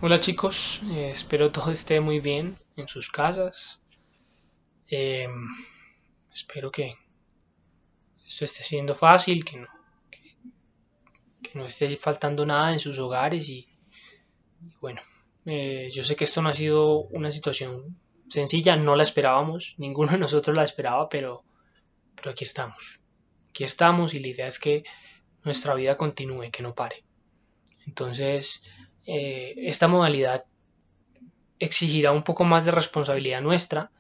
Hola chicos, espero todo esté muy bien en sus casas. Eh, Espero que esto esté siendo fácil, que no esté faltando nada en sus hogares y bueno, yo sé que esto no ha sido una situación sencilla, no la esperábamos, ninguno de nosotros la esperaba, pero aquí estamos. Aquí estamos y la idea es que nuestra vida continúe, que no pare. Entonces, esta modalidad exigirá un poco más de responsabilidad nuestra,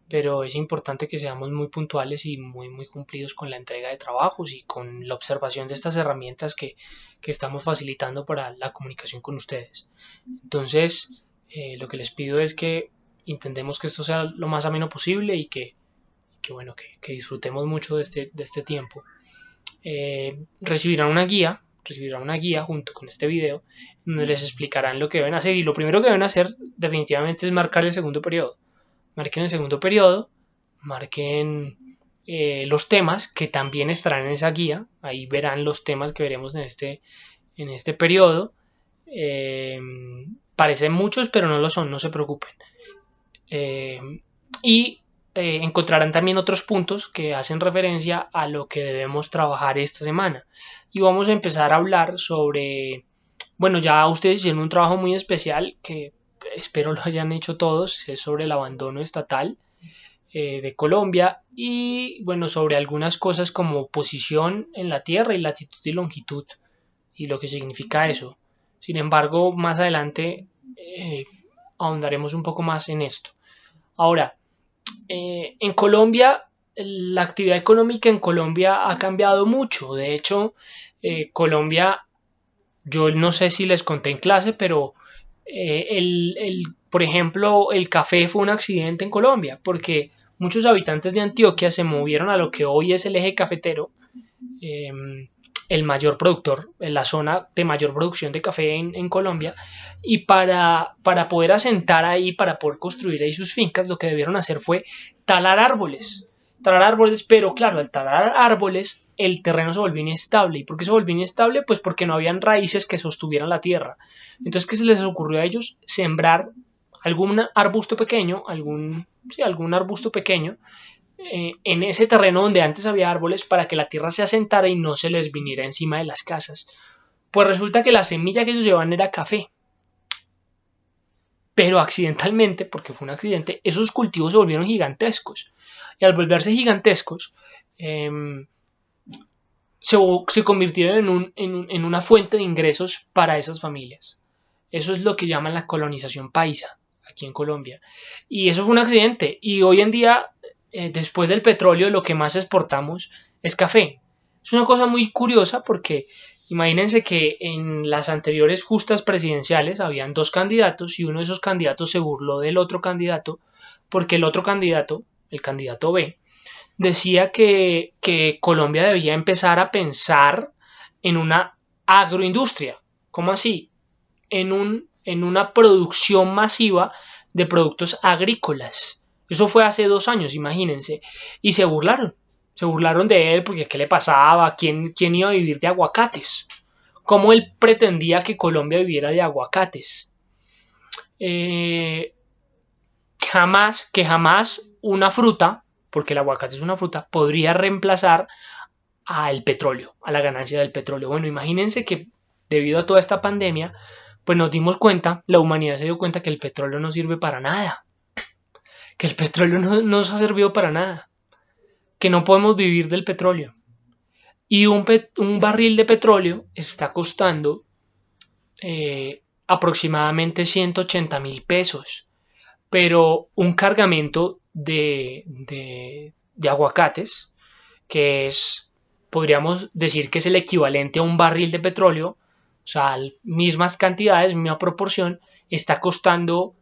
pero es importante que seamos muy puntuales y muy cumplidos con la entrega de trabajos y con la observación de estas herramientas que estamos facilitando para la comunicación con ustedes. Entonces, lo que les pido es que intentemos que esto sea lo más ameno posible y que disfrutemos mucho de este tiempo. Recibirán una guía junto con este video donde les explicarán lo que deben hacer y lo primero que deben hacer definitivamente es marcar el segundo periodo. Marquen el segundo periodo, marquen los temas que también estarán en esa guía, ahí verán los temas que veremos en este periodo. Eh, Parecen muchos, pero no lo son, no se preocupen. Eh, y encontrarán también otros puntos que hacen referencia a lo que debemos trabajar esta semana. Y vamos a empezar a hablar sobre, bueno, ya ustedes hicieron un trabajo muy especial que espero lo hayan hecho todos, es sobre el abandono estatal de Colombia y bueno, sobre algunas cosas como posición en la Tierra y latitud y longitud y lo que significa eso. Sin embargo, más adelante ahondaremos un poco más en esto. Ahora, en Colombia, la actividad económica en Colombia ha cambiado mucho. De hecho, Colombia, yo no sé si les conté en clase, pero por ejemplo, el café fue un accidente en Colombia, porque muchos habitantes de Antioquia se movieron a lo que hoy es el eje cafetero, eh, el mayor productor, en la zona de mayor producción de café en Colombia, y para poder asentar ahí, para poder construir ahí sus fincas, lo que debieron hacer fue talar árboles. Talar árboles, pero claro, al talar árboles el terreno se volvió inestable. ¿Y por qué se volvió inestable? Pues porque no habían raíces que sostuvieran la tierra. Entonces, ¿qué se les ocurrió a ellos? Sembrar algún arbusto pequeño, algún arbusto pequeño, en ese terreno donde antes había árboles para que la tierra se asentara y no se les viniera encima de las casas. Pues resulta que la semilla que ellos llevaban era café. Pero accidentalmente, porque fue un accidente, esos cultivos se volvieron gigantescos. Y al volverse gigantescos, se convirtieron en una fuente de ingresos para esas familias. Eso es lo que llaman la colonización paisa aquí en Colombia. Y eso fue un accidente. Y hoy en día, después del petróleo, lo que más exportamos es café. Es una cosa muy curiosa porque imagínense que en las anteriores justas presidenciales habían dos candidatos y uno de esos candidatos se burló del otro candidato porque el otro candidato, el candidato B, decía que Colombia debía empezar a pensar en una agroindustria. ¿Cómo así? En una producción masiva de productos agrícolas. Eso fue hace 2 años, imagínense. Y se burlaron. Se burlaron de él porque qué le pasaba, quién iba a vivir de aguacates. ¿Cómo él pretendía que Colombia viviera de aguacates? Eh, jamás una fruta, porque el aguacate es una fruta, podría reemplazar al petróleo, a la ganancia del petróleo. Bueno, imagínense que debido a toda esta pandemia, pues nos dimos cuenta, la humanidad se dio cuenta que el petróleo no sirve para nada, que el petróleo no nos ha servido para nada, que no podemos vivir del petróleo. Y un barril de petróleo está costando aproximadamente 180.000 pesos, pero un cargamento de aguacates, que es, podríamos decir que es el equivalente a un barril de petróleo, o sea, mismas cantidades, misma proporción, está costando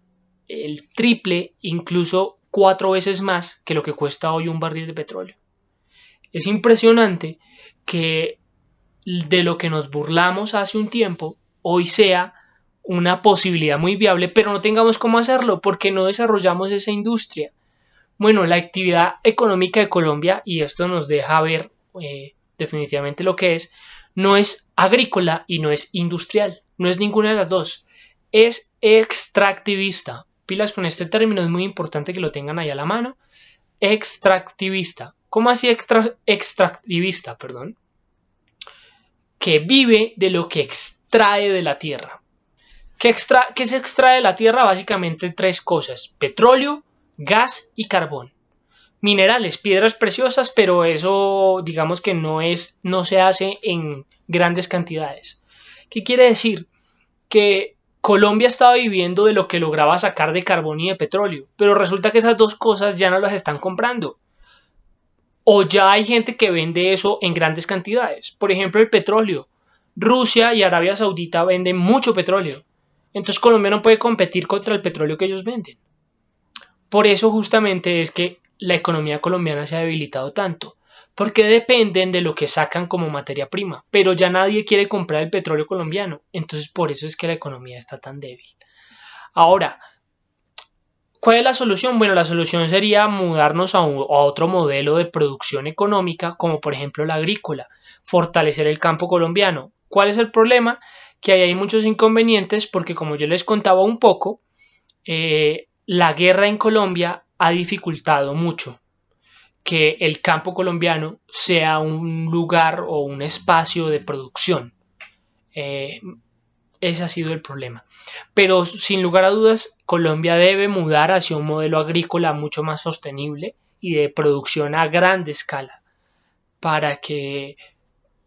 el triple, incluso 4 veces más que lo que cuesta hoy un barril de petróleo. Es impresionante que de lo que nos burlamos hace un tiempo, hoy sea una posibilidad muy viable, pero no tengamos cómo hacerlo porque no desarrollamos esa industria. Bueno, la actividad económica de Colombia, y esto nos deja ver definitivamente lo que es, no es agrícola y no es industrial, no es ninguna de las dos. es extractivista. Pilas con este término, es muy importante que lo tengan ahí a la mano. Extractivista. ¿Cómo así extractivista? Perdón. Que vive de lo que extrae de la tierra. ¿Qué se extrae de la tierra? Básicamente tres cosas: petróleo, gas y carbón. Minerales, piedras preciosas, pero eso digamos que no se hace en grandes cantidades. ¿Qué quiere decir? Que Colombia estaba viviendo de lo que lograba sacar de carbón y de petróleo, pero resulta que esas dos cosas ya no las están comprando. O ya hay gente que vende eso en grandes cantidades. Por ejemplo, el petróleo. Rusia y Arabia Saudita venden mucho petróleo. Entonces Colombia no puede competir contra el petróleo que ellos venden. Por eso justamente es que la economía colombiana se ha debilitado tanto. Porque dependen de lo que sacan como materia prima. Pero ya nadie quiere comprar el petróleo colombiano. Entonces por eso es que la economía está tan débil. Ahora, ¿cuál es la solución? Bueno, la solución sería mudarnos a otro modelo de producción económica, como por ejemplo la agrícola, fortalecer el campo colombiano. ¿Cuál es el problema? Que ahí hay muchos inconvenientes porque, como yo les contaba un poco, la guerra en Colombia ha dificultado mucho que el campo colombiano sea un lugar o un espacio de producción. Ese ha sido el problema. Pero sin lugar a dudas, Colombia debe mudar hacia un modelo agrícola mucho más sostenible y de producción a grande escala para que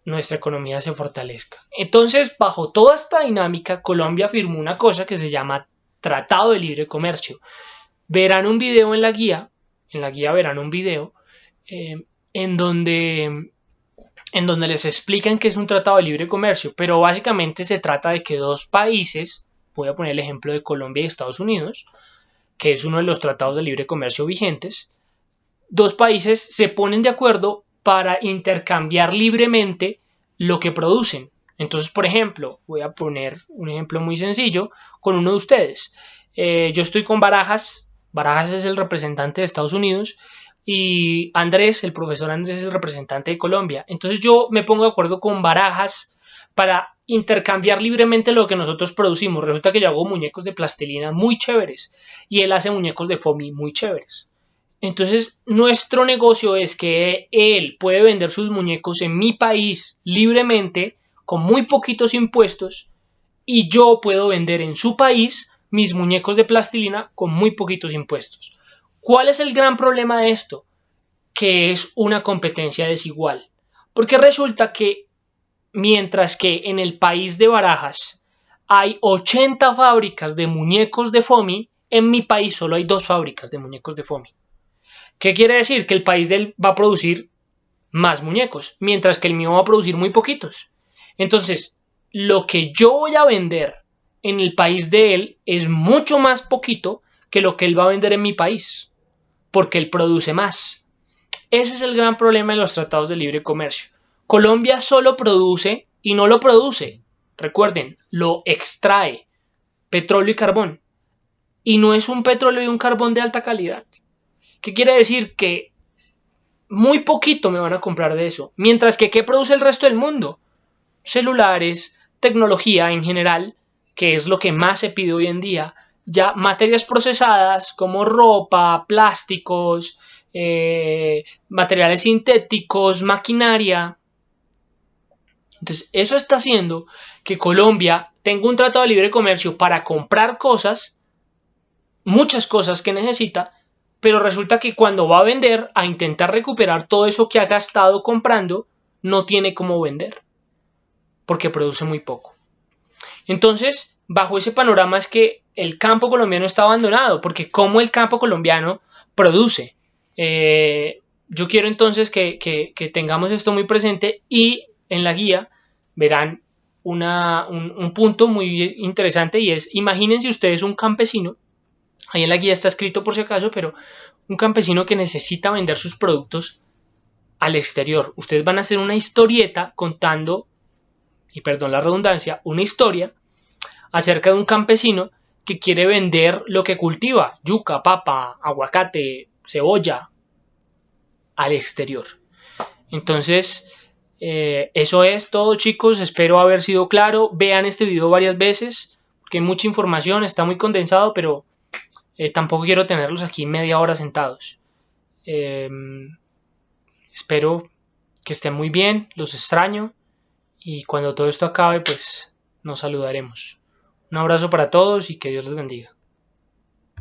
nuestra economía se fortalezca. Entonces, bajo toda esta dinámica, Colombia firmó una cosa que se llama Tratado de Libre Comercio. Verán un video en la guía verán un video en donde les explican que es un tratado de libre comercio, pero básicamente se trata de que dos países, voy a poner el ejemplo de Colombia y Estados Unidos, que es uno de los tratados de libre comercio vigentes, dos países se ponen de acuerdo para intercambiar libremente lo que producen. Entonces, por ejemplo, voy a poner un ejemplo muy sencillo con uno de ustedes. Yo estoy con Barajas es el representante de Estados Unidos, y Andrés, el profesor Andrés, es el representante de Colombia. Entonces yo me pongo de acuerdo con Barajas para intercambiar libremente lo que nosotros producimos. Resulta que yo hago muñecos de plastilina muy chéveres y él hace muñecos de foamy muy chéveres. Entonces nuestro negocio es que él puede vender sus muñecos en mi país libremente con muy poquitos impuestos, y yo puedo vender en su país mis muñecos de plastilina con muy poquitos impuestos. ¿Cuál es el gran problema de esto? Que es una competencia desigual. Porque resulta que mientras que en el país de Barajas hay 80 fábricas de muñecos de foamy, en mi país solo hay 2 fábricas de muñecos de foamy. ¿Qué quiere decir? Que el país de él va a producir más muñecos, mientras que el mío va a producir muy poquitos. Entonces, lo que yo voy a vender en el país de él es mucho más poquito que lo que él va a vender en mi país, porque él produce más. Ese es el gran problema de los tratados de libre comercio. Colombia solo produce y no lo produce. Recuerden, lo extrae, petróleo y carbón. Y no es un petróleo y un carbón de alta calidad. ¿Qué quiere decir? Que muy poquito me van a comprar de eso. Mientras que, ¿qué produce el resto del mundo? Celulares, tecnología en general, que es lo que más se pide hoy en día. Ya materias procesadas como ropa, plásticos, materiales sintéticos, maquinaria. Entonces eso está haciendo que Colombia tenga un tratado de libre comercio para comprar cosas, muchas cosas que necesita, pero resulta que cuando va a vender, a intentar recuperar todo eso que ha gastado comprando, no tiene cómo vender, porque produce muy poco. Entonces, bajo ese panorama es que el campo colombiano está abandonado, porque como el campo colombiano produce. Yo quiero entonces que tengamos esto muy presente, y en la guía verán un punto muy interesante, y es: imagínense ustedes un campesino, ahí en la guía está escrito por si acaso, pero un campesino que necesita vender sus productos al exterior. Ustedes van a hacer una historieta contando, y perdón la redundancia, una historia acerca de un campesino que quiere vender lo que cultiva, yuca, papa, aguacate, cebolla, al exterior. Entonces, eso es todo, chicos. Espero haber sido claro. Vean este video varias veces, porque hay mucha información, está muy condensado, pero tampoco quiero tenerlos aquí media hora sentados. Espero que estén muy bien, los extraño y cuando todo esto acabe pues nos saludaremos. Un abrazo para todos y que Dios los bendiga.